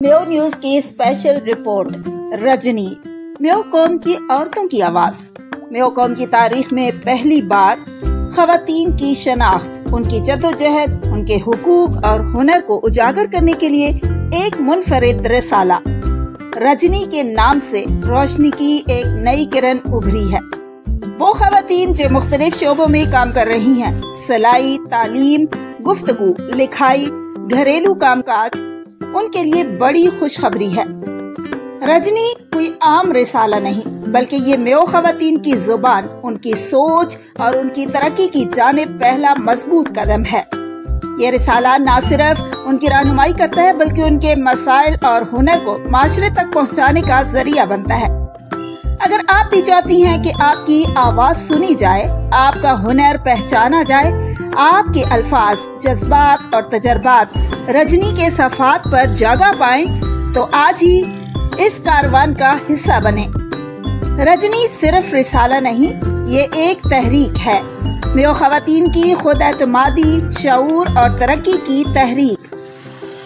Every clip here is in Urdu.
میو نیوز کی اسپیشل رپورٹ رجنی، میو قوم کی عورتوں کی آواز۔ میو قوم کی تاریخ میں پہلی بار خواتین کی شناخت، ان کی جدوجہد، ان کے حقوق اور ہنر کو اجاگر کرنے کے لیے ایک منفرد رسالہ رجنی کے نام سے روشنی کی ایک نئی کرن ابھری ہے۔ وہ خواتین جو مختلف شعبوں میں کام کر رہی ہیں، سلائی، تعلیم، گفتگو، لکھائی، گھریلو کام کاج، ان کے لیے بڑی خوشخبری ہے۔ رجنی کوئی عام رسالہ نہیں، بلکہ یہ میو خواتین کی زبان، ان کی سوچ اور ان کی ترقی کی جانب پہلا مضبوط قدم ہے۔ یہ رسالہ نہ صرف ان کی رہنمائی کرتا ہے، بلکہ ان کے مسائل اور ہنر کو معاشرے تک پہنچانے کا ذریعہ بنتا ہے۔ اگر آپ بھی چاہتی ہیں کہ آپ کی آواز سنی جائے، آپ کا ہنر پہچانا جائے، آپ کے الفاظ، جذبات اور تجربات رجنی کے صفحات پر جگہ پائیں، تو آج ہی اس کاروان کا حصہ بنیں۔ رجنی صرف رسالہ نہیں، یہ ایک تحریک ہے، میو خواتین کی خود اعتمادی، شعور اور ترقی کی تحریک۔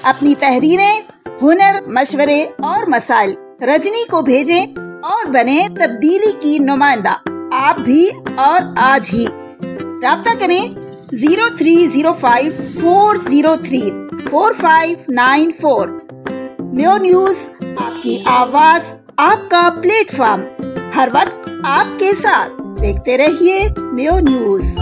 اپنی تحریریں، ہنر، مشورے اور مسائل رجنی کو بھیجیں اور بنیں تبدیلی کی نمائندہ، آپ بھی اور آج ہی۔ رابطہ کریں 030540344594۔ میو نیوز، آپ کی آواز، آپ کا پلیٹ فارم، ہر وقت آپ کے ساتھ۔ دیکھتے رہیے میو نیوز۔